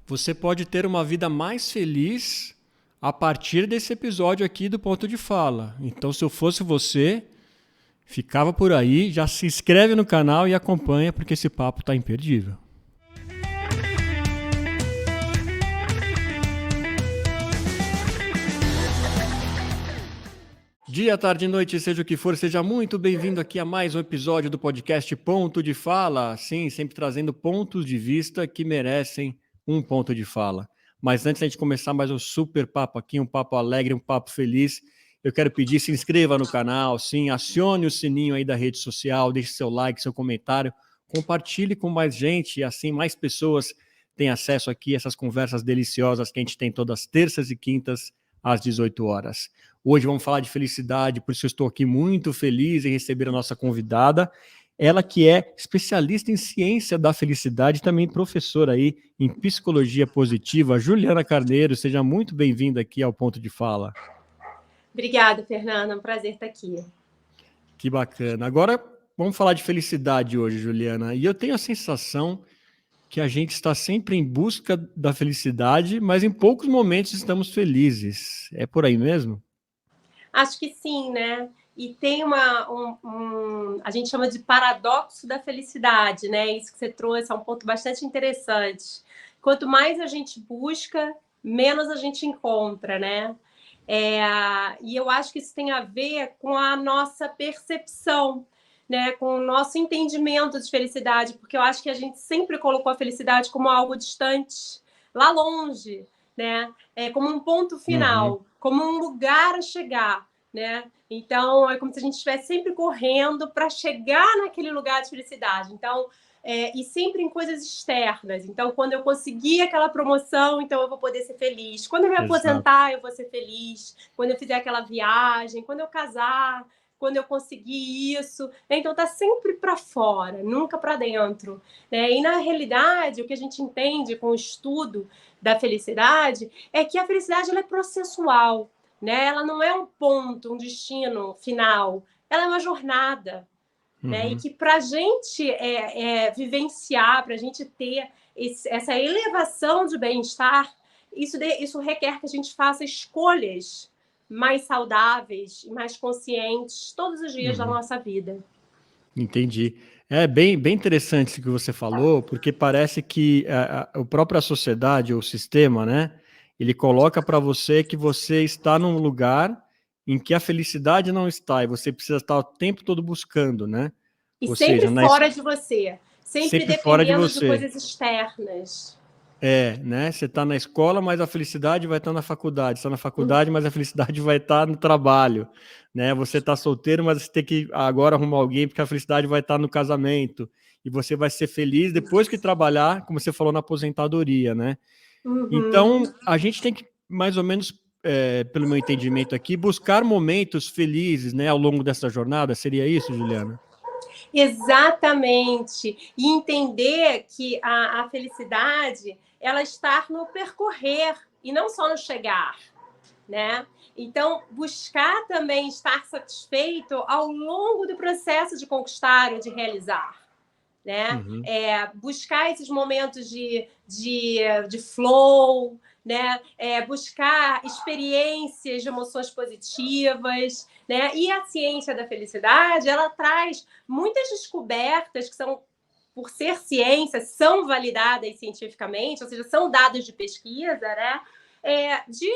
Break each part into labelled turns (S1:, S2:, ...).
S1: Você pode ter uma vida mais feliz a partir desse episódio aqui do Ponto de Fala. Então, se eu fosse você, ficava por aí, já se inscreve no canal e acompanha, porque esse papo está imperdível. Dia, tarde, noite, seja o que for, seja muito bem-vindo aqui a mais um episódio do podcast Ponto de Fala. Sim, sempre trazendo pontos de vista que merecem um ponto de fala. Mas antes de a gente começar mais um super papo aqui, um papo alegre, um papo feliz, eu quero pedir, se inscreva no canal, sim, acione o sininho aí da rede social, deixe seu like, seu comentário, compartilhe com mais gente e assim mais pessoas têm acesso aqui a essas conversas deliciosas que a gente tem todas as terças e quintas às 18 horas. Hoje vamos falar de felicidade, por isso eu estou aqui muito feliz em receber a nossa convidada, ela que é especialista em ciência da felicidade, também professora aí em psicologia positiva, Juliana Carneiro, seja muito bem-vinda aqui ao Ponto de Fala.
S2: Obrigada, Fernanda, é um prazer estar aqui.
S1: Que bacana. Agora vamos falar de felicidade hoje, Juliana, e eu tenho a sensação que a gente está sempre em busca da felicidade, mas em poucos momentos estamos felizes. É por aí mesmo?
S2: Acho que sim, né? E tem a gente chama de paradoxo da felicidade, né? Isso que você trouxe é um ponto bastante interessante. Quanto mais a gente busca, menos a gente encontra, né? E eu acho que isso tem a ver com a nossa percepção, né? Com o nosso entendimento de felicidade, porque eu acho que a gente sempre colocou a felicidade como algo distante, lá longe, né? Como um ponto final, como um lugar a chegar, né? Então, é como se a gente estivesse sempre correndo para chegar naquele lugar de felicidade. Então, e sempre em coisas externas. Então, quando eu conseguir aquela promoção, então eu vou poder ser feliz. Quando eu me aposentar, eu vou ser feliz. Quando eu fizer aquela viagem, quando eu casar, quando eu conseguir isso. Então, tá sempre para fora, nunca para dentro. Né? E, na realidade, o que a gente entende com o estudo da felicidade é que a felicidade ela é processual. Né? Ela não é um ponto, um destino final. Ela é uma jornada. Né? E que para a gente vivenciar, para a gente ter essa elevação de bem-estar, isso requer que a gente faça escolhas mais saudáveis e mais conscientes todos os dias da nossa vida.
S1: Entendi. É bem interessante isso que você falou, porque parece que a própria sociedade ou o sistema, né, ele coloca para você que você está num lugar em que a felicidade não está e você precisa estar o tempo todo buscando, né?
S2: E
S1: Ou
S2: sempre
S1: seja,
S2: fora de você, sempre
S1: sempre fora de
S2: dependendo de
S1: você.
S2: coisas externas.
S1: Né? Você está na escola, mas a felicidade vai estar na faculdade. Você está na faculdade, mas a felicidade vai estar no trabalho, né? Você está solteiro, mas você tem que agora arrumar alguém, porque a felicidade vai estar no casamento. E você vai ser feliz depois que trabalhar, como você falou, na aposentadoria, né? Então, a gente tem que, mais ou menos, pelo meu entendimento aqui, buscar momentos felizes, né, ao longo dessa jornada. Seria isso, Juliana?
S2: Exatamente. E entender que a felicidade ela está no percorrer e não só no chegar, né? Então, buscar também estar satisfeito ao longo do processo de conquistar ou de realizar. Né? Buscar esses momentos de flow, né? Buscar experiências de emoções positivas, né? E a ciência da felicidade, ela traz muitas descobertas que são, por ser ciência, são validadas cientificamente, ou seja, são dados de pesquisa, né? De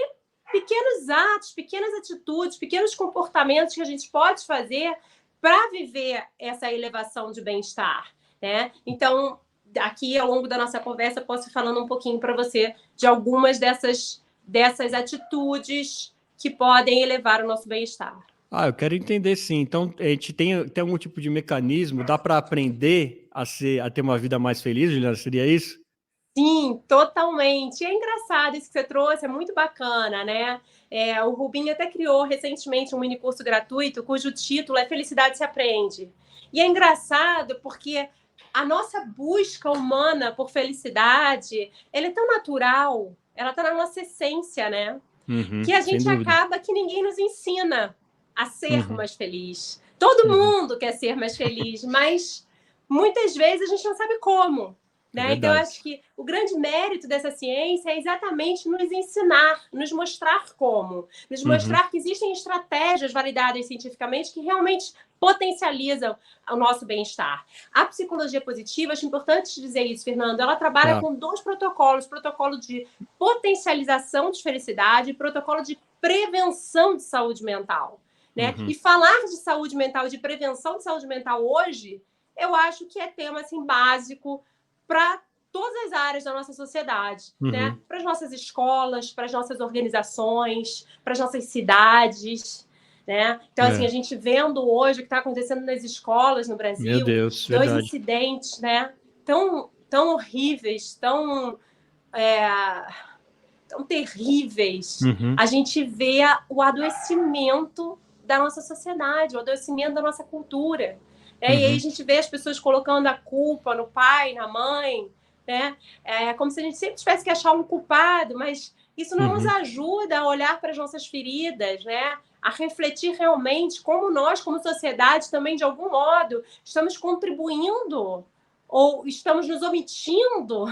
S2: pequenos atos, pequenas atitudes, pequenos comportamentos que a gente pode fazer para viver essa elevação de bem-estar. Né? Então, aqui ao longo da nossa conversa, posso ir falando um pouquinho para você de algumas dessas atitudes que podem elevar o nosso bem-estar.
S1: Eu quero entender sim. Então, a gente tem algum tipo de mecanismo? Dá para aprender a ter uma vida mais feliz, Juliana? Seria isso?
S2: Sim, totalmente. E é engraçado isso que você trouxe, é muito bacana, né? O Rubinho até criou recentemente um mini curso gratuito cujo título é Felicidade se Aprende. E é engraçado porque a nossa busca humana por felicidade, ela é tão natural, ela está na nossa essência, né? Que a
S1: Sem
S2: gente
S1: dúvida.
S2: acaba que ninguém nos ensina a ser mais feliz. Todo mundo quer ser mais feliz, mas muitas vezes a gente não sabe como.
S1: É
S2: né? Então, eu
S1: verdade.
S2: acho que o grande mérito dessa ciência é exatamente nos ensinar, nos mostrar como, nos
S1: Uhum.
S2: mostrar que existem estratégias validadas cientificamente que realmente potencializam o nosso bem-estar. A psicologia positiva, acho importante dizer isso, Fernando, ela trabalha
S1: Tá.
S2: com 2 protocolos, protocolo de potencialização de felicidade e protocolo de prevenção de saúde mental. Né?
S1: Uhum.
S2: E falar de saúde mental e de prevenção de saúde mental hoje, eu acho que é tema assim, básico para todas as áreas da nossa sociedade, né?
S1: Uhum.
S2: Para as nossas escolas, para as nossas organizações, para as nossas cidades, né? Então, assim, a
S1: É.
S2: gente vendo hoje o que está acontecendo nas escolas no
S1: Meu
S2: Brasil,
S1: Deus,
S2: 2
S1: verdade.
S2: incidentes, né? Tão horríveis, é, tão terríveis.
S1: Uhum.
S2: A gente vê o adoecimento da nossa sociedade, o adoecimento da nossa cultura. Né? E aí a
S1: Uhum.
S2: gente vê as pessoas colocando a culpa no pai, na mãe, né? É como se a gente sempre tivesse que achar um culpado, mas isso não nos
S1: Uhum.
S2: ajuda a olhar para as nossas feridas, né? A refletir realmente como nós, como sociedade, também, de algum modo, estamos contribuindo ou estamos nos omitindo,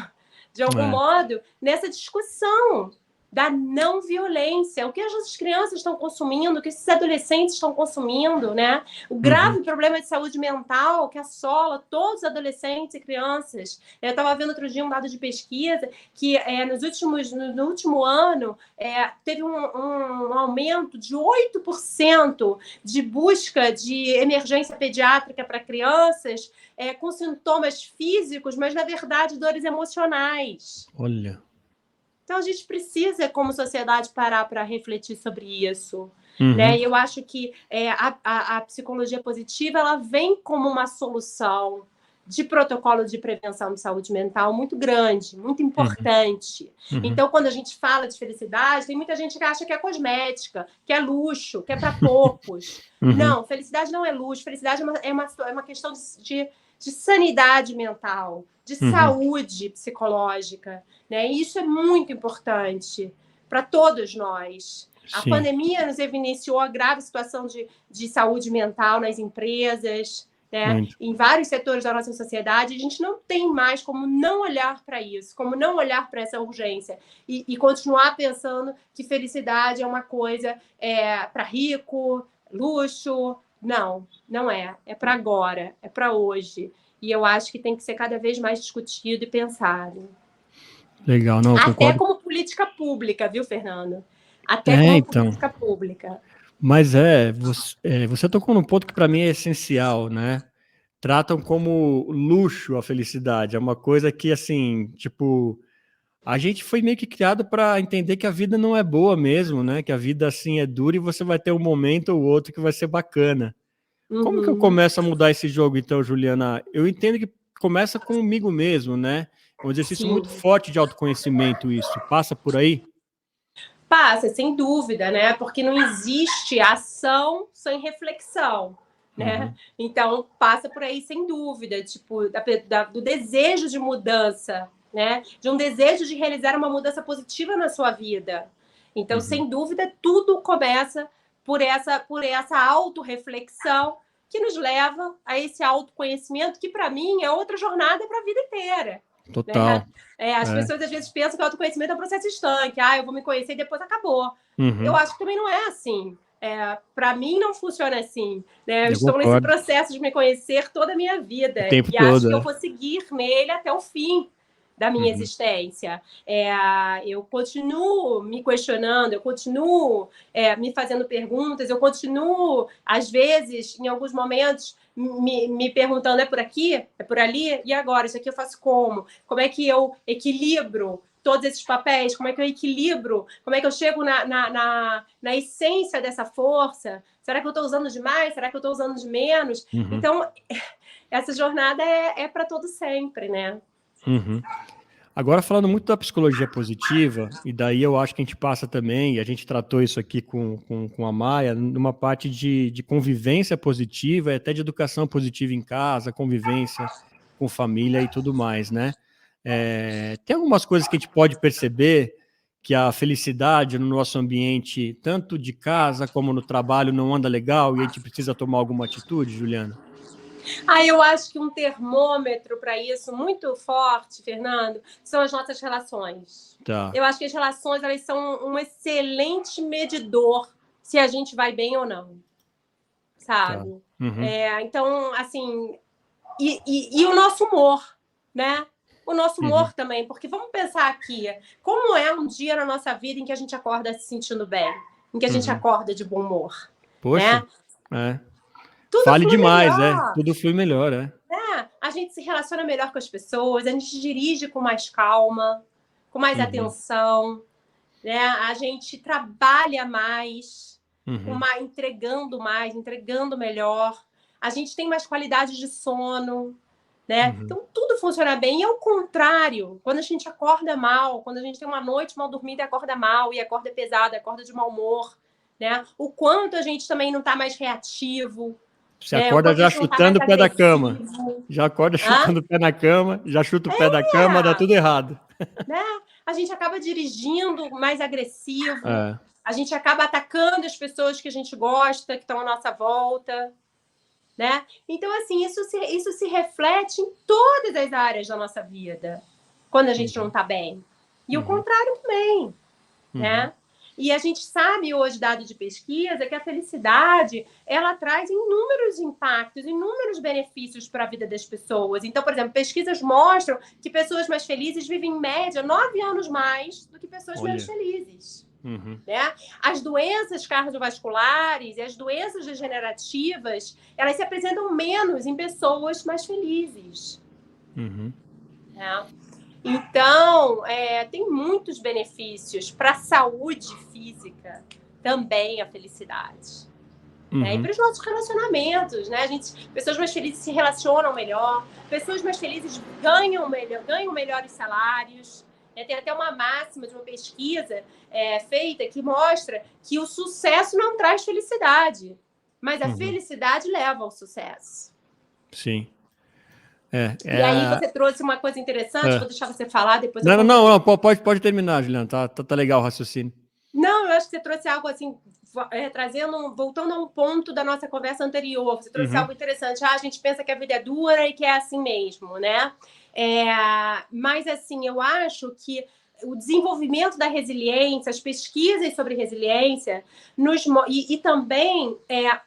S2: de algum
S1: É.
S2: modo, nessa discussão da não violência. O que as nossas crianças estão consumindo, o que esses adolescentes estão consumindo, né? O
S1: Uhum.
S2: grave problema de saúde mental que assola todos os adolescentes e crianças. Eu estava vendo outro dia um dado de pesquisa que no último ano teve um aumento de 8% de busca de emergência pediátrica para crianças com sintomas físicos, mas, na verdade, dores emocionais.
S1: Olha.
S2: Então, a gente precisa, como sociedade, parar para refletir sobre isso. Né?
S1: Uhum.
S2: E eu acho que a psicologia positiva ela vem como uma solução de protocolo de prevenção de saúde mental muito grande, muito
S1: Uhum.
S2: importante.
S1: Uhum.
S2: Então, quando a gente fala de felicidade, tem muita gente que acha que é cosmética, que é luxo, que é para poucos.
S1: Uhum.
S2: Não, felicidade não é luxo, felicidade é uma questão de sanidade mental, de
S1: Uhum.
S2: saúde psicológica. Né? E isso é muito importante para todos nós. A
S1: Sim.
S2: pandemia nos evidenciou a grave situação de saúde mental nas empresas, né?
S1: Muito.
S2: Em vários setores da nossa sociedade. A gente não tem mais como não olhar para isso, como não olhar para essa urgência e continuar pensando que felicidade é uma coisa para rico, luxo. Não, não é. É para agora, é para hoje. E eu acho que tem que ser cada vez mais discutido e pensado.
S1: Legal, não, eu
S2: Até
S1: concordo.
S2: como política pública, viu, Fernando? Até
S1: É,
S2: como
S1: então.
S2: política pública.
S1: Mas você tocou num ponto que para mim é essencial, né? Tratam como luxo a felicidade. É uma coisa que, assim, tipo, a gente foi meio que criado para entender que a vida não é boa mesmo, né? Que a vida, assim, é dura e você vai ter um momento ou outro que vai ser bacana. Como que eu
S2: Uhum.
S1: começo a mudar esse jogo, então, Juliana? Eu entendo que começa comigo mesmo, né? É um exercício
S2: Sim.
S1: muito forte de autoconhecimento, isso. Passa por aí?
S2: Passa, sem dúvida, né? Porque não existe ação sem reflexão, né?
S1: Uhum.
S2: Então, passa por aí sem dúvida, tipo, do desejo de mudança, né? De um desejo de realizar uma mudança positiva na sua vida. Então,
S1: Uhum.
S2: sem dúvida, tudo começa por essa autorreflexão que nos leva a esse autoconhecimento, que para mim é outra jornada para a vida inteira. Né?
S1: Total.
S2: As
S1: É.
S2: pessoas às vezes pensam que o autoconhecimento é um processo estanque. Eu vou me conhecer e depois acabou. Eu
S1: Uhum.
S2: acho que também não é assim. Para mim não funciona assim. Né? Eu
S1: Eu
S2: estou nesse
S1: concordo.
S2: processo de me conhecer toda a minha
S1: O
S2: vida
S1: tempo
S2: e acho
S1: todo,
S2: que eu
S1: é.
S2: vou seguir nele até o fim da minha
S1: Uhum.
S2: existência. Eu continuo me questionando, eu continuo me fazendo perguntas, eu continuo, às vezes, em alguns momentos, me perguntando: é por aqui? É por ali? E agora? Isso aqui eu faço como? Como é que eu equilibro todos esses papéis? Como é que eu equilibro? Como é que eu chego na essência dessa força? Será que eu estou usando demais? Será que eu estou usando de menos?
S1: Uhum.
S2: Então, essa jornada é para todo sempre, né?
S1: Uhum. Agora, falando muito da psicologia positiva, e daí eu acho que a gente passa também, e a gente tratou isso aqui com a Maia, numa parte de convivência positiva e até de educação positiva em casa, convivência com família e tudo mais, né? Tem algumas coisas que a gente pode perceber que a felicidade no nosso ambiente, tanto de casa como no trabalho, não anda legal e a gente precisa tomar alguma atitude, Juliana?
S2: Eu acho que um termômetro para isso muito forte, Fernando, são as nossas relações.
S1: Tá.
S2: Eu acho que as relações elas são um excelente medidor se a gente vai bem ou não, sabe?
S1: Tá. Uhum.
S2: Então, assim, e o nosso humor, né? O nosso humor também, porque vamos pensar aqui, como é um dia na nossa vida em que a gente acorda se sentindo bem, em que a gente acorda de bom humor,
S1: Poxa,
S2: né?
S1: é.
S2: Tudo
S1: Fale
S2: flui
S1: demais,
S2: melhor.
S1: Tudo flui melhor,
S2: né? A gente se relaciona melhor com as pessoas, a gente dirige com mais calma, com mais atenção, né? A gente trabalha mais, entregando melhor. A gente tem mais qualidade de sono, né? Então, tudo funciona bem. E ao contrário, quando a gente acorda mal, quando a gente tem uma noite mal dormida e acorda mal, e acorda pesado, acorda de mau humor, né? O quanto a gente também não está mais reativo,
S1: Você
S2: o
S1: acorda
S2: quanto a
S1: já
S2: gente não está mais
S1: chutando o pé da cama.
S2: agressivo.
S1: Já acorda chutando o pé na cama, já chuta o pé da cama, dá tudo errado.
S2: Né? A gente acaba dirigindo mais agressivo,
S1: É.
S2: a gente acaba atacando as pessoas que a gente gosta, que estão à nossa volta, né? Então, assim, isso se reflete em todas as áreas da nossa vida, quando a gente não está bem. E o contrário também, né? E a gente sabe hoje, dado de pesquisa, que a felicidade, ela traz inúmeros impactos, inúmeros benefícios para a vida das pessoas. Então, por exemplo, pesquisas mostram que pessoas mais felizes vivem, em média, 9 anos mais do que pessoas menos felizes. Né? As doenças cardiovasculares e as doenças degenerativas, elas se apresentam menos em pessoas mais felizes. Né? Então, tem muitos benefícios para a saúde física, também a felicidade. Né? E para os nossos relacionamentos, né? Pessoas mais felizes se relacionam melhor, pessoas mais felizes ganham melhores salários. Tem até uma máxima de uma pesquisa feita que mostra que o sucesso não traz felicidade, mas a felicidade leva ao sucesso.
S1: Sim.
S2: E aí você trouxe uma coisa interessante, vou deixar você falar, depois eu
S1: Não, pode terminar, Juliana, tá legal o raciocínio.
S2: Não, eu acho que você trouxe algo assim, voltando a um ponto da nossa conversa anterior, você trouxe algo interessante. A gente pensa que a vida é dura e que é assim mesmo, né? Mas, assim, eu acho que o desenvolvimento da resiliência, as pesquisas sobre resiliência, e também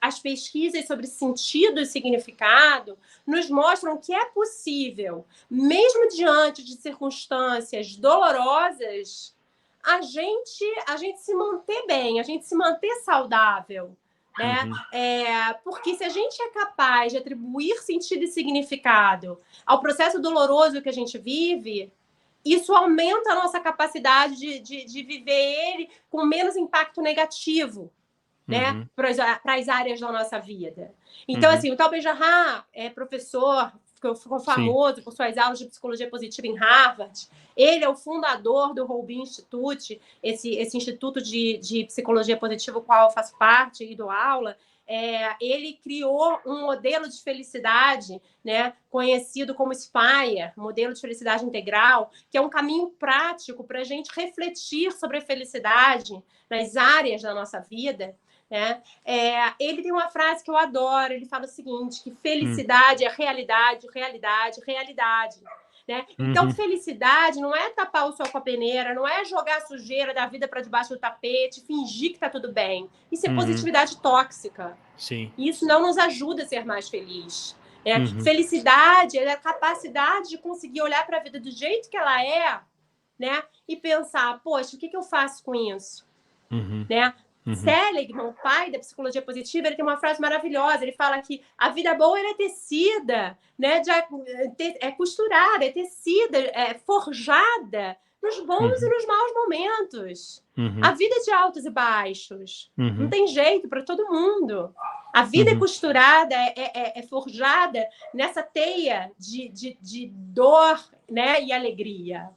S2: as pesquisas sobre sentido e significado, nos mostram que é possível, mesmo diante de circunstâncias dolorosas, a gente se manter bem, a gente se manter saudável, né? Porque se a gente é capaz de atribuir sentido e significado ao processo doloroso que a gente vive, isso aumenta a nossa capacidade de viver ele com menos impacto negativo, né? Para as áreas da nossa vida. Então, assim, o Tal Ben-Shahar é professor, ficou famoso por suas aulas de psicologia positiva em Harvard. Ele é o fundador do Holbein Institute, esse instituto de psicologia positiva, o qual eu faço parte e dou aula. Ele criou um modelo de felicidade, né, conhecido como SPIRE, modelo de felicidade integral, que é um caminho prático para a gente refletir sobre a felicidade nas áreas da nossa vida. Né? Ele tem uma frase que eu adoro, ele fala o seguinte, que felicidade é realidade, realidade, realidade. Né? Então, felicidade não é tapar o sol com a peneira, não é jogar a sujeira da vida para debaixo do tapete, fingir que está tudo bem. Isso é positividade tóxica.
S1: Sim.
S2: Isso não nos ajuda a ser mais feliz. Felicidade é a capacidade de conseguir olhar para a vida do jeito que ela é, né? E pensar, poxa, o que eu faço com isso? Né? Seligman, o pai da psicologia positiva, ele tem uma frase maravilhosa. Ele fala que a vida boa é tecida, né? É costurada, é tecida, é forjada nos bons e nos maus momentos. A vida é de altos e baixos. Não tem jeito para todo mundo. A vida é costurada, é forjada nessa teia de dor, né? E alegria.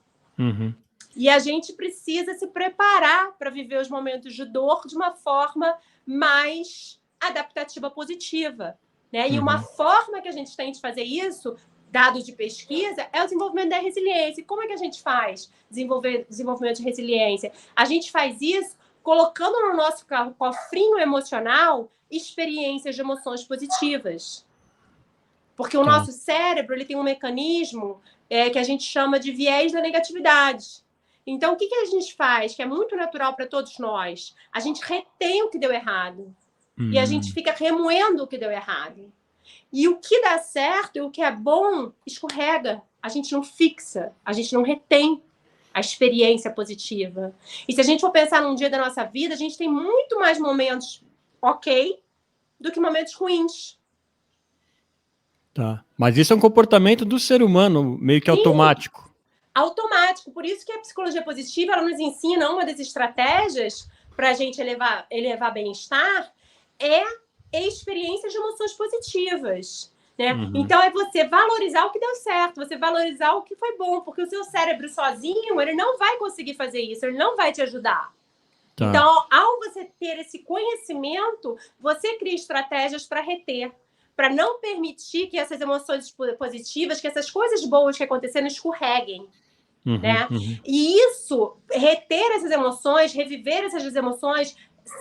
S2: E a gente precisa se preparar para viver os momentos de dor de uma forma mais adaptativa, positiva. Né? E uma forma que a gente tem de fazer isso, dados de pesquisa, é o desenvolvimento da resiliência. E como é que a gente faz desenvolvimento de resiliência? A gente faz isso colocando no nosso cofrinho emocional experiências de emoções positivas. Porque o nosso cérebro ele tem um mecanismo que a gente chama de viés da negatividade. Então, o que a gente faz, que é muito natural para todos nós? A gente retém o que deu errado. E a gente fica remoendo o que deu errado. E o que dá certo e o que é bom, escorrega. A gente não fixa, a gente não retém a experiência positiva. E se a gente for pensar num dia da nossa vida, a gente tem muito mais momentos ok do que momentos ruins.
S1: Tá. Mas isso é um comportamento do ser humano, meio que automático.
S2: Automático. Por isso que a psicologia positiva ela nos ensina uma das estratégias para a gente elevar bem-estar é experiências de emoções positivas. Né? Então, é você valorizar o que deu certo, você valorizar o que foi bom, porque o seu cérebro sozinho, ele não vai conseguir fazer isso, ele não vai te ajudar. Tá. Então, ao você ter esse conhecimento, você cria estratégias para reter, para não permitir que essas emoções positivas, que essas coisas boas que aconteceram escorreguem. Né? E isso, reter essas emoções, reviver essas emoções,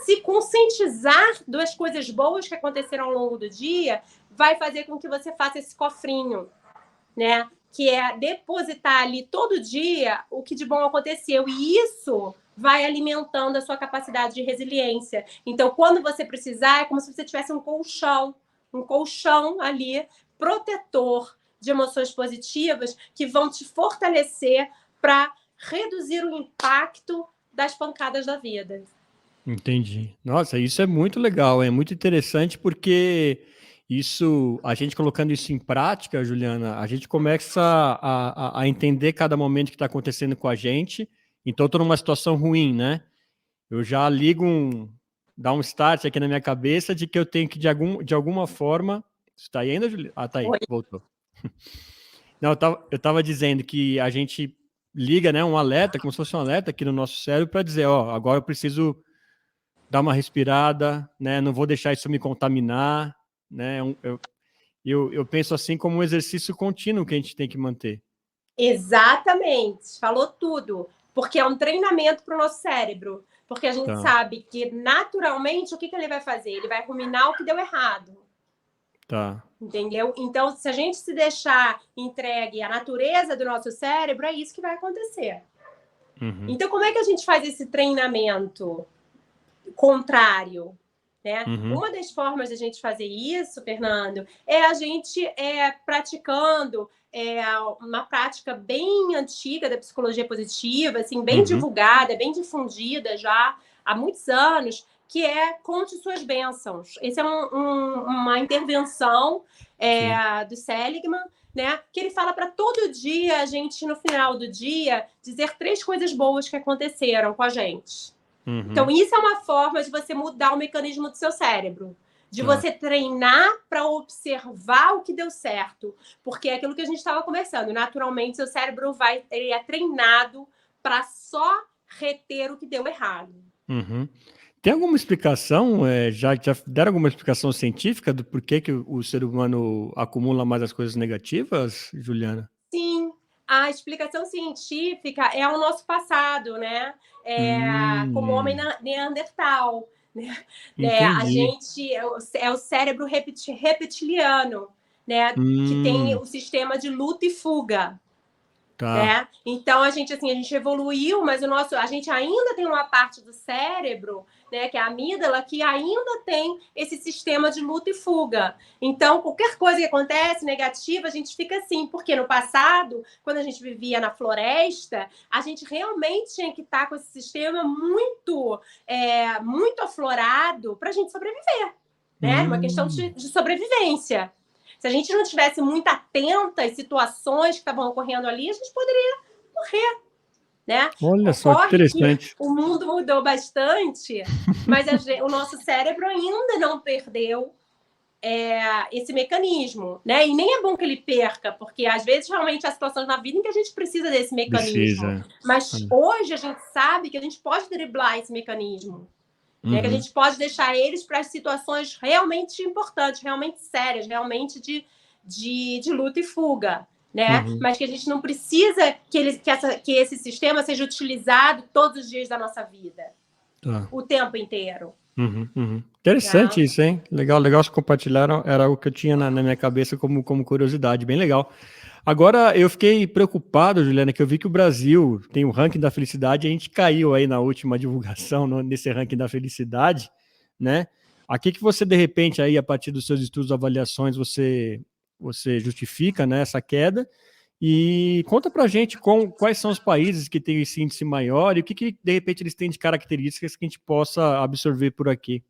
S2: se conscientizar das coisas boas que aconteceram ao longo do dia, vai fazer com que você faça esse cofrinho, né? Que é depositar ali todo dia o que de bom aconteceu. E isso vai alimentando a sua capacidade de resiliência. Então, quando você precisar, é como se você tivesse um colchão ali, protetor de emoções positivas que vão te fortalecer para reduzir o impacto das pancadas da vida.
S1: Entendi. Nossa, isso é muito legal, é muito interessante porque isso, a gente colocando isso em prática, Juliana, a gente começa a entender cada momento que está acontecendo com a gente. Então, estou numa situação ruim, né? Eu já dá um start aqui na minha cabeça de que eu tenho que, de alguma forma... Está aí ainda, Juliana? Ah, tá aí, voltou. Não, eu estava dizendo que a gente liga, né, um alerta, como se fosse um alerta aqui no nosso cérebro para dizer, ó, agora eu preciso dar uma respirada, né? Não vou deixar isso me contaminar, né? Eu penso assim como um exercício contínuo que a gente tem que manter.
S2: Exatamente, falou tudo, porque é um treinamento para o nosso cérebro, porque a gente sabe que naturalmente o que ele vai fazer? Ele vai ruminar o que deu errado.
S1: Tá.
S2: Entendeu? Então, se a gente se deixar entregue à natureza do nosso cérebro, é isso que vai acontecer. Então, como é que a gente faz esse treinamento contrário? Né? Uma das formas de a gente fazer isso, Fernando, é a gente praticando uma prática bem antiga da psicologia positiva, assim, bem divulgada, bem difundida já há muitos anos, que é Conte Suas Bênçãos. Essa é uma intervenção do Seligman, né? Que ele fala para todo dia a gente, no final do dia, dizer 3 coisas boas que aconteceram com a gente. Então, isso é uma forma de você mudar o mecanismo do seu cérebro. De você treinar para observar o que deu certo. Porque é aquilo que a gente estava conversando. Naturalmente, seu cérebro ele é treinado para só reter o que deu errado.
S1: Tem alguma explicação, já deram alguma explicação científica do porquê que o ser humano acumula mais as coisas negativas, Juliana?
S2: Sim. A explicação científica é o nosso passado, né? Como homem neandertal. Né? A gente é o cérebro reptiliano, né? Que tem o sistema de luta e fuga. Né? Então a gente evoluiu, mas a gente ainda tem uma parte do cérebro, né, que é a amígdala, que ainda tem esse sistema de luta e fuga. Então, qualquer coisa que acontece negativa, a gente fica assim, porque no passado, quando a gente vivia na floresta, a gente realmente tinha que estar com esse sistema muito aflorado para a gente sobreviver, né? Uma questão de sobrevivência. Se a gente não tivesse muito atenta às situações que estavam ocorrendo ali, a gente poderia morrer, né?
S1: Olha só que interessante.
S2: O mundo mudou bastante, mas o nosso cérebro ainda não perdeu esse mecanismo, né? E nem é bom que ele perca, porque às vezes realmente há situações na vida em que a gente precisa desse mecanismo. Mas hoje a gente sabe que a gente pode driblar esse mecanismo. Né, que a gente pode deixar eles para as situações realmente importantes, realmente sérias, realmente de luta e fuga. Né? Mas que a gente não precisa que esse sistema seja utilizado todos os dias da nossa vida. O tempo inteiro.
S1: Interessante
S2: Tá?
S1: isso, hein? Legal que compartilharam. Era o que eu tinha na minha cabeça como curiosidade, bem legal. Agora, eu fiquei preocupado, Juliana, que eu vi que o Brasil tem o ranking da felicidade, e a gente caiu aí na última divulgação nesse ranking da felicidade, né? Aqui que você, de repente, aí, a partir dos seus estudos, avaliações, você justifica, né, essa queda. E conta pra gente quais são os países que têm esse índice maior e o que, de repente, eles têm de características que a gente possa absorver por aqui.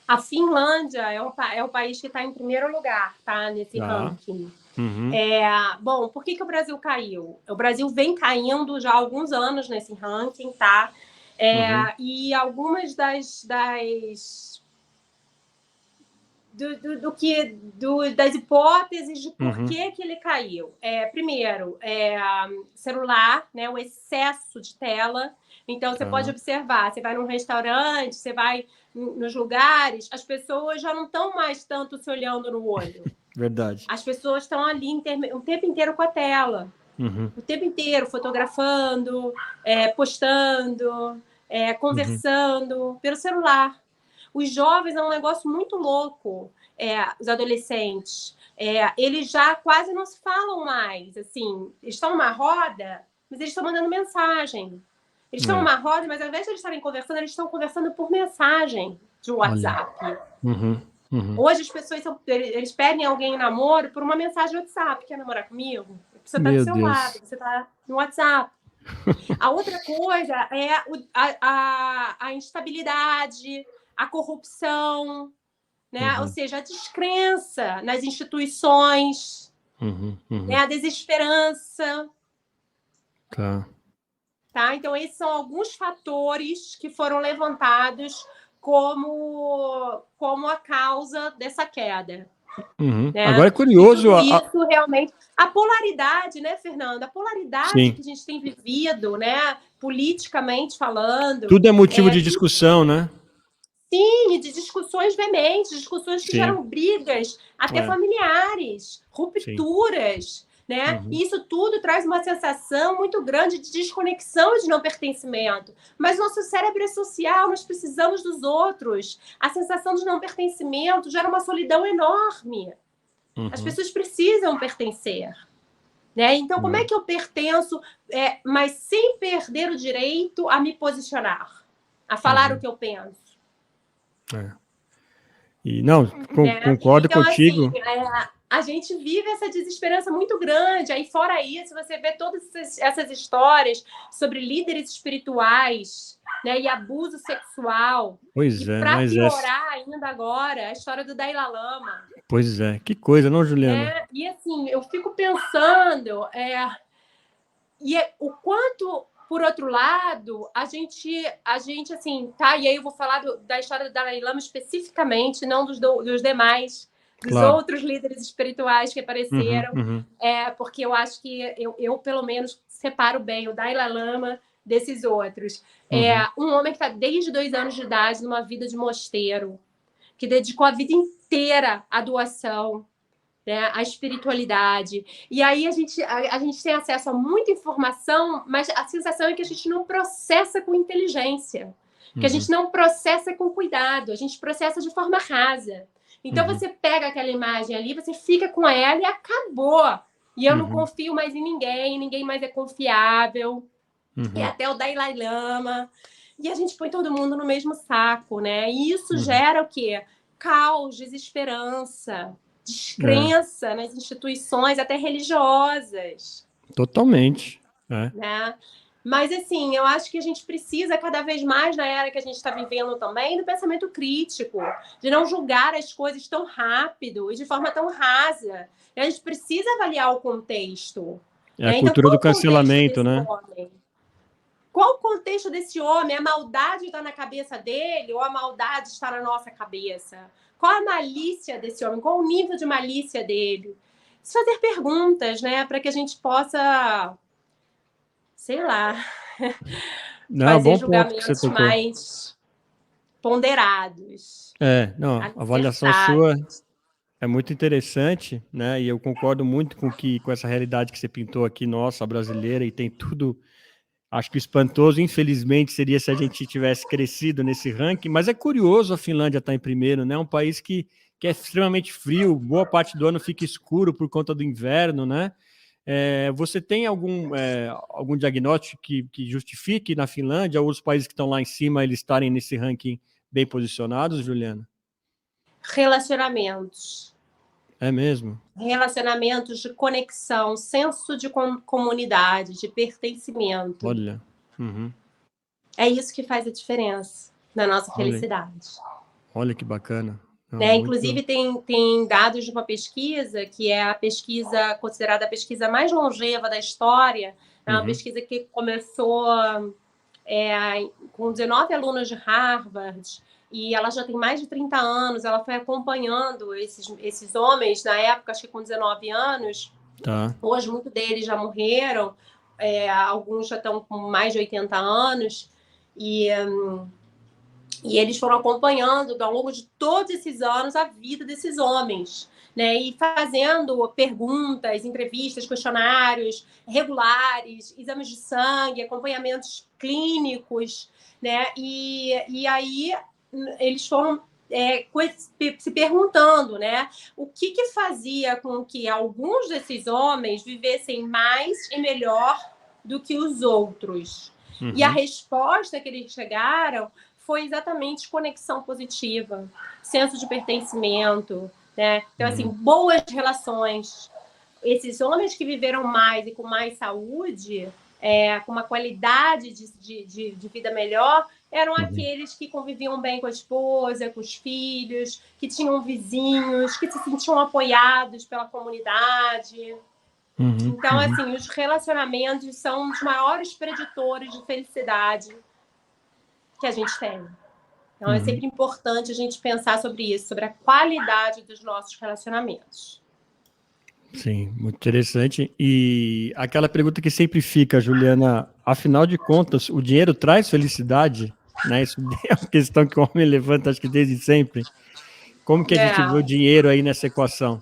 S2: A Finlândia é o país que está em primeiro lugar, tá? Nesse ranking. Bom, por que o Brasil caiu? O Brasil vem caindo já há alguns anos nesse ranking, tá? E algumas das das hipóteses de por que ele caiu. Primeiro, celular, né, o excesso de tela. Então, você pode observar, você vai num restaurante, você vai nos lugares, as pessoas já não estão mais tanto se olhando no olho.
S1: Verdade.
S2: As pessoas estão ali o tempo inteiro com a tela. O tempo inteiro, fotografando, postando, conversando pelo celular. Os jovens é um negócio muito louco, os adolescentes. Eles já quase não se falam mais. Assim, eles estão numa roda, mas eles estão mandando mensagem. Eles estão numa roda, mas ao invés de eles estarem conversando, eles estão conversando por mensagem de WhatsApp. Hoje as pessoas eles pedem alguém em namoro por uma mensagem de WhatsApp. Quer namorar comigo? Você está do seu lado, você está no WhatsApp. A outra coisa é a instabilidade, a corrupção, né? Ou seja, a descrença nas instituições, né? A desesperança. Tá? Então, esses são alguns fatores que foram levantados como a causa dessa queda. Né?
S1: Agora é curioso.
S2: Isso realmente. A polaridade, né, Fernanda? A polaridade que a gente tem vivido, né, politicamente falando.
S1: Tudo é motivo de discussão, né?
S2: Sim, de discussões veementes, discussões que geram brigas, até familiares, rupturas. Né? E isso tudo traz uma sensação muito grande de desconexão e de não pertencimento. Mas nosso cérebro é social, nós precisamos dos outros. A sensação de não pertencimento gera uma solidão enorme. As pessoas precisam pertencer. Né? Então, como é que eu pertenço, mas sem perder o direito a me posicionar, a falar o que eu penso?
S1: E não, concordo
S2: então,
S1: contigo.
S2: Assim, a gente vive essa desesperança muito grande. Aí, fora isso, você vê todas essas histórias sobre líderes espirituais, né, e abuso sexual. E para piorar ainda agora, a história do Dalai Lama.
S1: Pois é, que coisa, não, Juliana?
S2: E assim, eu fico pensando o quanto, por outro lado, a gente assim, tá? E aí eu vou falar da história do Dalai Lama especificamente, não dos demais, dos outros líderes espirituais que apareceram, porque eu acho que eu pelo menos separo bem o Dalai Lama desses outros. Um homem que está desde 2 anos de idade numa vida de mosteiro, que dedicou a vida inteira à doação, né, a espiritualidade. E aí a gente tem acesso a muita informação, mas a sensação é que a gente não processa com inteligência, que a gente não processa com cuidado, a gente processa de forma rasa. Então você pega aquela imagem ali, você fica com ela e acabou. E eu não confio mais em ninguém mais é confiável. E até o Dalai Lama. E a gente põe todo mundo no mesmo saco, né? E isso gera o quê? Caos, desesperança, descrença nas instituições, até religiosas.
S1: Totalmente.
S2: Né? Mas, assim, eu acho que a gente precisa, cada vez mais, na era que a gente está vivendo também, do pensamento crítico, de não julgar as coisas tão rápido e de forma tão rasa. E a gente precisa avaliar o contexto.
S1: É a cultura do cancelamento, né?
S2: Qual o contexto desse homem? A maldade está na cabeça dele ou a maldade está na nossa cabeça? Qual a malícia desse homem? Qual o nível de malícia dele? Fazer perguntas, né? Para que a gente possa, sei lá, fazer julgamentos mais ponderados.
S1: A avaliação sua é muito interessante, né? E eu concordo muito com essa realidade que você pintou aqui, nossa, brasileira, e tem tudo Acho que o espantoso, infelizmente, seria se a gente tivesse crescido nesse ranking, mas é curioso a Finlândia estar em primeiro, né? Um país que é extremamente frio, boa parte do ano fica escuro por conta do inverno, né? Você tem algum diagnóstico que justifique na Finlândia ou os países que estão lá em cima eles estarem nesse ranking bem posicionados, Juliana?
S2: Relacionamentos.
S1: É mesmo?
S2: Relacionamentos de conexão, senso de comunidade, de pertencimento.
S1: Olha. Uhum.
S2: É isso que faz a diferença na nossa felicidade.
S1: Olha que bacana.
S2: Né? Inclusive, tem dados de uma pesquisa, que é a pesquisa considerada a pesquisa mais longeva da história. É uma pesquisa que começou com 19 alunos de Harvard, e ela já tem mais de 30 anos. Ela foi acompanhando esses homens, na época, acho que com 19 anos.
S1: Tá.
S2: Hoje, muitos deles já morreram, alguns já estão com mais de 80 anos, e eles foram acompanhando, ao longo de todos esses anos, a vida desses homens, né? E fazendo perguntas, entrevistas, questionários regulares, exames de sangue, acompanhamentos clínicos, né? E aí eles foram se perguntando, né? O que fazia com que alguns desses homens vivessem mais e melhor do que os outros. E a resposta que eles chegaram foi exatamente conexão positiva, senso de pertencimento, né? Então, assim, boas relações. Esses homens que viveram mais e com mais saúde, com uma qualidade de vida melhor, eram aqueles que conviviam bem com a esposa, com os filhos, que tinham vizinhos, que se sentiam apoiados pela comunidade. Então, assim, os relacionamentos são os maiores preditores de felicidade que a gente tem. Então, é sempre importante a gente pensar sobre isso, sobre a qualidade dos nossos relacionamentos.
S1: Sim, muito interessante. E aquela pergunta que sempre fica, Juliana, afinal de contas, o dinheiro traz felicidade? Né? Isso é uma questão que o homem levanta, acho que desde sempre. Como que a gente vê o dinheiro aí nessa equação?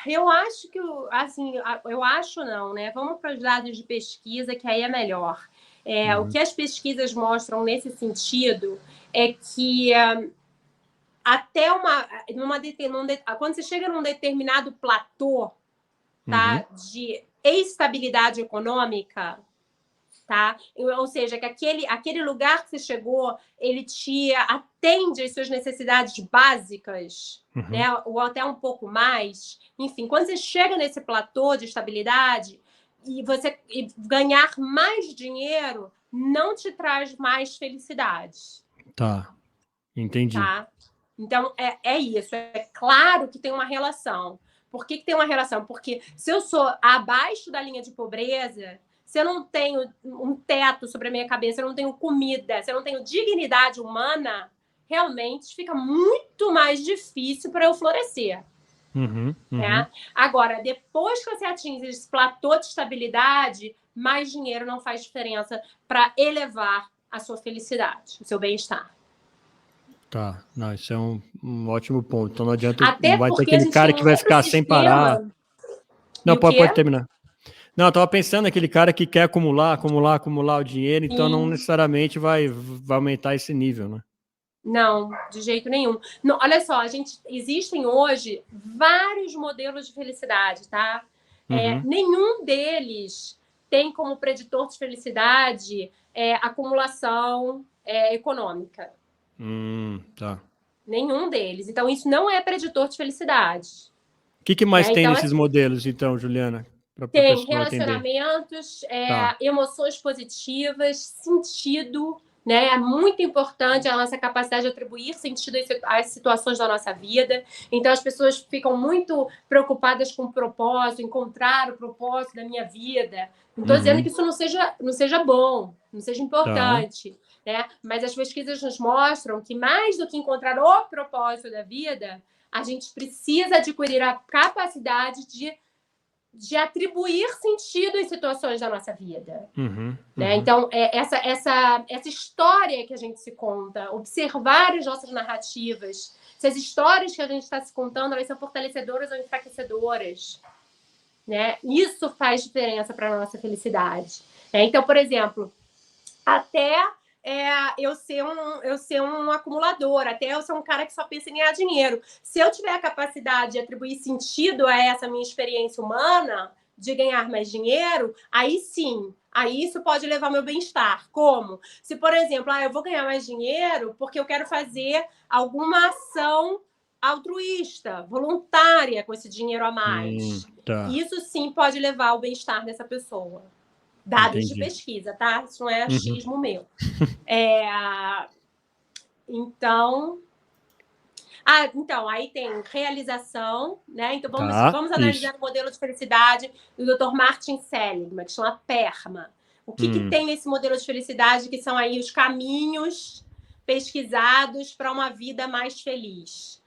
S2: Eu acho que, assim, eu acho não, né? Vamos para os dados de pesquisa, que aí é melhor. O que as pesquisas mostram nesse sentido é que até quando você chega num determinado platô, tá, de estabilidade econômica, tá? Ou seja, que aquele lugar que você chegou, ele te atende às suas necessidades básicas, né? Ou até um pouco mais. Enfim, quando você chega nesse platô de estabilidade e você ganhar mais dinheiro, não te traz mais felicidade.
S1: Tá, entendi.
S2: Tá? Então, é isso. É claro que tem uma relação. Por que tem uma relação? Porque se eu sou abaixo da linha de pobreza, se eu não tenho um teto sobre a minha cabeça, se eu não tenho comida, se eu não tenho dignidade humana, realmente fica muito mais difícil para eu florescer. Né? Agora, depois que você atinge esse platô de estabilidade, mais dinheiro não faz diferença para elevar a sua felicidade, o seu bem-estar.
S1: Tá, não, isso é um ótimo ponto. Então não adianta,
S2: até
S1: não vai ter aquele cara que vai ficar sem parar. Não, pode terminar. Não, eu tava pensando naquele cara que quer acumular o dinheiro, então não necessariamente vai aumentar esse nível, né?
S2: Não, de jeito nenhum. Não, olha só, existem hoje vários modelos de felicidade, tá? Nenhum deles tem como preditor de felicidade acumulação econômica.
S1: Tá.
S2: Nenhum deles. Então, isso não é preditor de felicidade.
S1: O que mais tem nesses modelos, então, Juliana?
S2: Tem relacionamentos, emoções positivas, sentido, né? É muito importante a nossa capacidade de atribuir sentido às situações da nossa vida. Então, as pessoas ficam muito preocupadas com o propósito, encontrar o propósito da minha vida. Não estou dizendo que isso não seja bom, não seja importante, né? Mas as pesquisas nos mostram que mais do que encontrar o propósito da vida, a gente precisa adquirir a capacidade de atribuir sentido em situações da nossa vida. Né? Então, essa história que a gente se conta, observar as nossas narrativas, se as histórias que a gente está se contando, elas são fortalecedoras ou enfraquecedoras. né? Isso faz diferença para a nossa felicidade. Então, por exemplo, até eu ser um acumulador, até eu ser um cara que só pensa em ganhar dinheiro. Se eu tiver a capacidade de atribuir sentido a essa minha experiência humana, de ganhar mais dinheiro, aí sim, aí isso pode levar ao meu bem-estar. Como? Se, por exemplo, eu vou ganhar mais dinheiro porque eu quero fazer alguma ação altruísta, voluntária com esse dinheiro a mais.
S1: Tá.
S2: Isso sim pode levar ao bem-estar dessa pessoa. Dados
S1: Entendi.
S2: de pesquisa, tá? Isso não é achismo meu. Então, aí tem realização, né? Então, vamos analisar o modelo de felicidade do Dr. Martin Seligman, que chama PERMA. O que tem nesse modelo de felicidade, que são aí os caminhos pesquisados para uma vida mais feliz?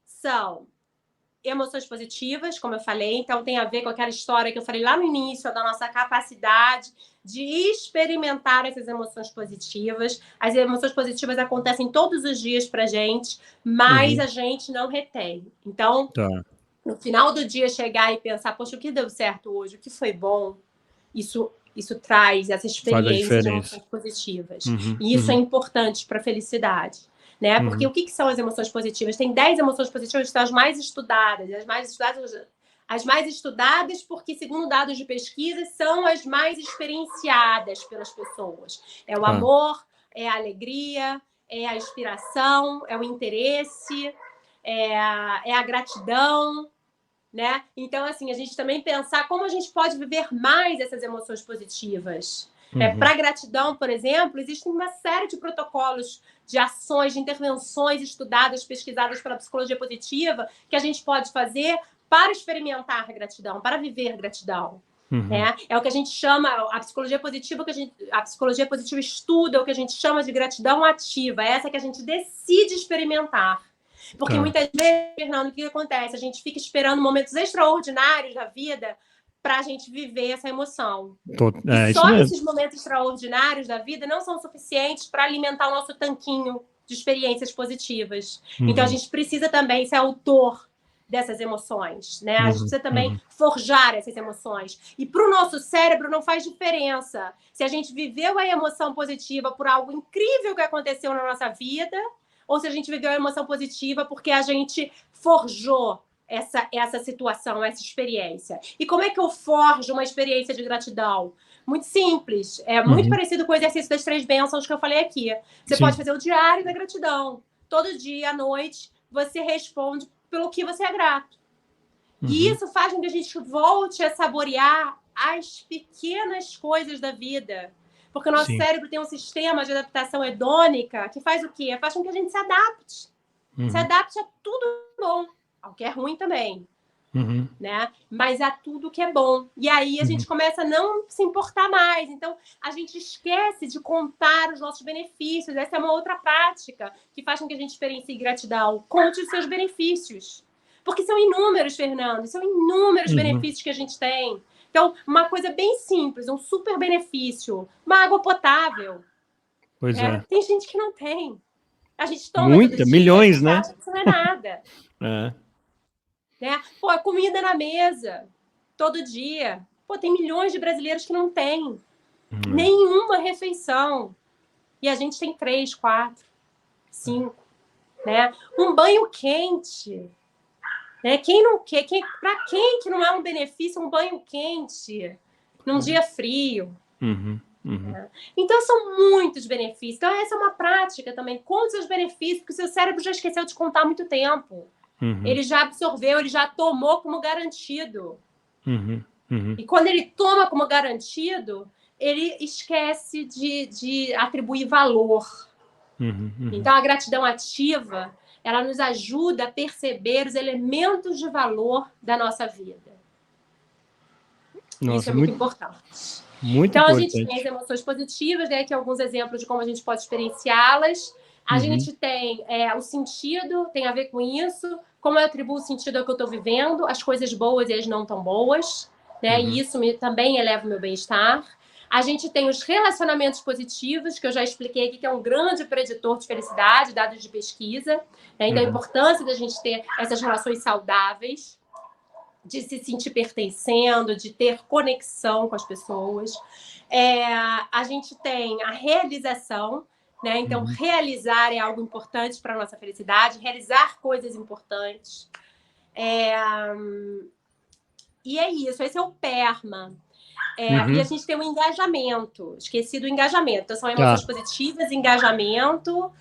S2: São emoções positivas, como eu falei, então tem a ver com aquela história que eu falei lá no início, da nossa capacidade de experimentar essas emoções positivas. As emoções positivas acontecem todos os dias pra gente, mas a gente não retém. Então, no final do dia, chegar e pensar, poxa, o que deu certo hoje? O que foi bom? Isso traz essa experiência de emoções positivas. E isso é importante para a felicidade. Né? Porque o que são as emoções positivas? Tem 10 emoções positivas que são as mais estudadas. As mais estudadas porque, segundo dados de pesquisa, são as mais experienciadas pelas pessoas. É o amor, é a alegria, é a inspiração, é o interesse, é a gratidão, né? Então, assim, a gente também pensar como a gente pode viver mais essas emoções positivas. Para a gratidão, por exemplo, existe uma série de protocolos de ações, de intervenções estudadas, pesquisadas pela psicologia positiva, que a gente pode fazer para experimentar gratidão, para viver gratidão. É o que a gente chama, a psicologia positiva estuda o que a gente chama de gratidão ativa, essa que a gente decide experimentar. Porque muitas vezes, Fernando, o que acontece? A gente fica esperando momentos extraordinários da vida para a gente viver essa emoção. E só esses momentos extraordinários da vida não são suficientes para alimentar o nosso tanquinho de experiências positivas. Então, a gente precisa também ser autor dessas emoções, né? A gente precisa também forjar essas emoções. E para o nosso cérebro não faz diferença se a gente viveu a emoção positiva por algo incrível que aconteceu na nossa vida ou se a gente viveu a emoção positiva porque a gente forjou essa situação, essa experiência. E como é que eu forjo uma experiência de gratidão? Muito simples. É muito parecido com o exercício das 3 bênçãos que eu falei aqui. Você pode fazer o diário da gratidão. Todo dia, à noite, você responde pelo que você é grato. E isso faz com que a gente volte a saborear as pequenas coisas da vida. Porque o nosso cérebro tem um sistema de adaptação hedônica que faz o quê? Faz com que a gente se adapte. Se adapte a tudo bom, ao que é ruim também. Né? Mas a tudo que é bom. E aí a gente começa a não se importar mais. Então, a gente esquece de contar os nossos benefícios. Essa é uma outra prática que faz com que a gente experiencie gratidão. Conte os seus benefícios. Porque são inúmeros, Fernando. São inúmeros benefícios que a gente tem. Então, uma coisa bem simples, um super benefício. Uma água potável.
S1: Pois é.
S2: Tem gente que não tem. A gente toma
S1: milhões, né?
S2: Acha que isso não é nada. Né? Pô, comida na mesa, todo dia. Pô, tem milhões de brasileiros que não têm nenhuma refeição. E a gente tem 3, 4, 5. Né? Um banho quente. Né? Quem não quer? Para quem que não é um benefício um banho quente num dia frio? Né? Então, são muitos benefícios. Então, essa é uma prática também. Conte seus benefícios, porque o seu cérebro já esqueceu de contar há muito tempo. Ele já absorveu, ele já tomou como garantido. E quando ele toma como garantido, ele esquece de atribuir valor. Então, a gratidão ativa, ela nos ajuda a perceber os elementos de valor da nossa vida.
S1: Nossa,
S2: isso é muito importante.
S1: Muito
S2: então,
S1: importante.
S2: A gente tem as emoções positivas, né, aqui alguns exemplos de como a gente pode experienciá-las. A gente tem o sentido, tem a ver com isso, como eu atribuo o sentido ao que eu estou vivendo, as coisas boas e as não tão boas, né? E isso também eleva o meu bem-estar. A gente tem os relacionamentos positivos, que eu já expliquei aqui, que é um grande preditor de felicidade, dados de pesquisa. Né? Então, a importância da gente ter essas relações saudáveis. de se sentir pertencendo, de ter conexão com as pessoas. A gente tem a realização, né? Então, realizar é algo importante para a nossa felicidade, realizar coisas importantes. E é isso, esse é o PERMA. E a gente tem o engajamento, esqueci do engajamento. Então, são emoções positivas, engajamento,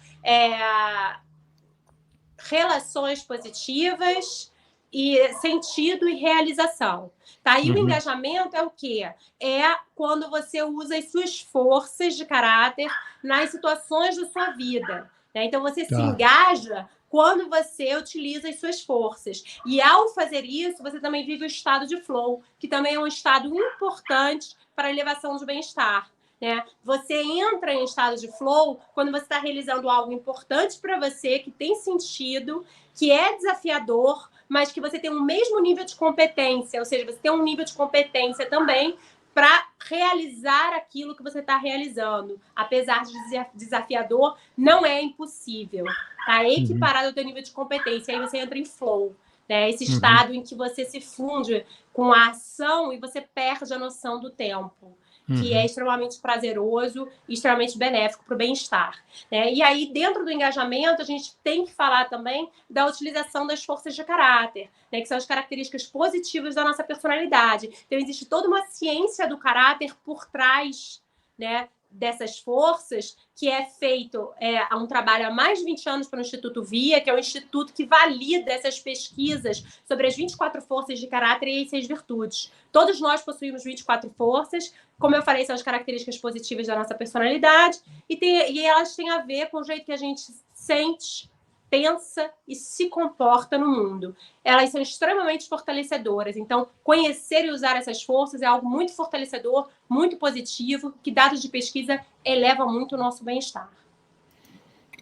S2: relações positivas e sentido e realização. Tá? E o engajamento é o quê? É quando você usa as suas forças de caráter nas situações da sua vida. Né? Então, você se engaja quando você utiliza as suas forças. E, ao fazer isso, você também vive o estado de flow, que também é um estado importante para a elevação do bem-estar. Né? Você entra em estado de flow quando você está realizando algo importante para você, que tem sentido, que é desafiador, mas que você tem o mesmo nível de competência, ou seja, você tem um nível de competência também para realizar aquilo que você está realizando. Apesar de desafiador, não é impossível. Tá equiparado ao teu nível de competência, aí você entra em flow. Né? Esse estado em que você se funde com a ação e você perde a noção do tempo. Que é extremamente prazeroso e extremamente benéfico para o bem-estar. Né? E aí, dentro do engajamento, a gente tem que falar também da utilização das forças de caráter, né? Que são as características positivas da nossa personalidade. Então, existe toda uma ciência do caráter por trás, né, dessas forças, que é feito há um trabalho há mais de 20 anos pelo Instituto VIA, que é um instituto que valida essas pesquisas sobre as 24 forças de caráter e as 6 virtudes. Todos nós possuímos 24 forças, como eu falei, são as características positivas da nossa personalidade, e elas têm a ver com o jeito que a gente sente, pensa e se comporta no mundo. Elas são extremamente fortalecedoras. Então, conhecer e usar essas forças é algo muito fortalecedor, muito positivo, que dados de pesquisa elevam muito o nosso bem-estar.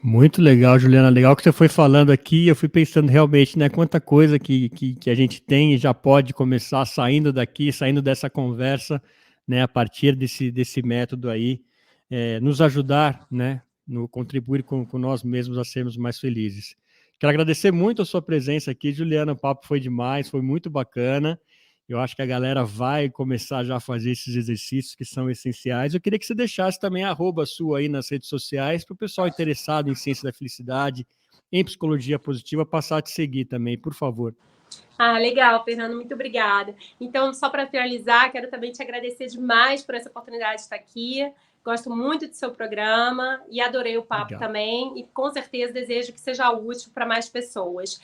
S1: Muito legal, Juliana. Legal que você foi falando aqui. Eu fui pensando realmente, né, quanta coisa que a gente tem e já pode começar saindo daqui, saindo dessa conversa, né, a partir desse método aí, nos ajudar, né, no contribuir com nós mesmos a sermos mais felizes. Quero agradecer muito a sua presença aqui, Juliana. O papo foi demais, foi muito bacana. Eu acho que a galera vai começar já a fazer esses exercícios que são essenciais. Eu queria que você deixasse também a @ sua aí nas redes sociais para o pessoal interessado em ciência da felicidade, em psicologia positiva, passar a te seguir também, por favor.
S2: Legal, Fernando, muito obrigada. Então, só para finalizar, quero também te agradecer demais por essa oportunidade de estar aqui. Gosto muito do seu programa e adorei o papo também. E com certeza desejo que seja útil para mais pessoas.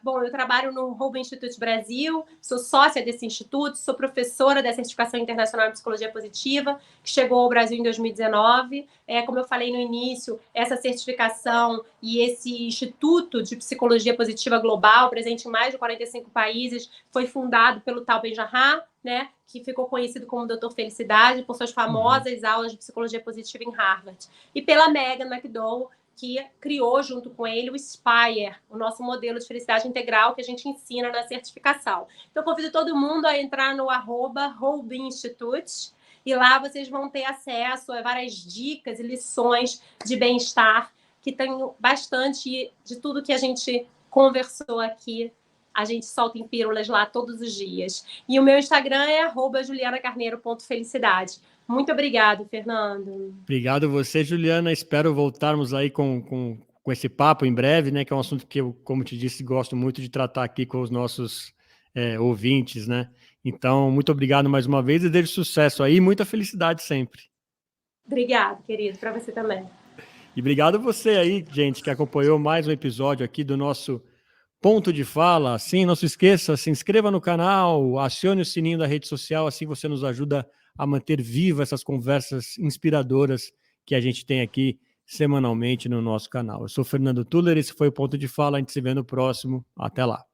S2: Bom, eu trabalho no Hoban Institute Brasil, sou sócia desse instituto, sou professora da Certificação Internacional em Psicologia Positiva, que chegou ao Brasil em 2019. Como eu falei no início, essa certificação e esse Instituto de Psicologia Positiva Global, presente em mais de 45 países, foi fundado pelo Tal Ben-Shahar, né, que ficou conhecido como Dr. Felicidade por suas famosas aulas de psicologia positiva em Harvard, e pela Megan McDowell, que criou junto com ele o Spire, o nosso modelo de felicidade integral que a gente ensina na certificação. Então, convido todo mundo a entrar no @Hoban Institute, e lá vocês vão ter acesso a várias dicas e lições de bem-estar, que tem bastante de tudo que a gente conversou aqui. A gente solta em pílulas lá todos os dias. E o meu Instagram é @julianacarneiro.felicidade. Muito obrigado, Fernando.
S1: Obrigado a você, Juliana. Espero voltarmos aí com esse papo em breve, né? Que é um assunto que eu, como te disse, gosto muito de tratar aqui com os nossos ouvintes, né? Então, muito obrigado mais uma vez e desejo sucesso aí e muita felicidade sempre.
S2: Obrigado, querido. Para você também.
S1: E obrigado a você aí, gente, que acompanhou mais um episódio aqui do nosso Ponto de Fala. Sim, não se esqueça, se inscreva no canal, acione o sininho da rede social, assim você nos ajuda a manter viva essas conversas inspiradoras que a gente tem aqui semanalmente no nosso canal. Eu sou Fernando Tuller, esse foi o Ponto de Fala, a gente se vê no próximo. Até lá.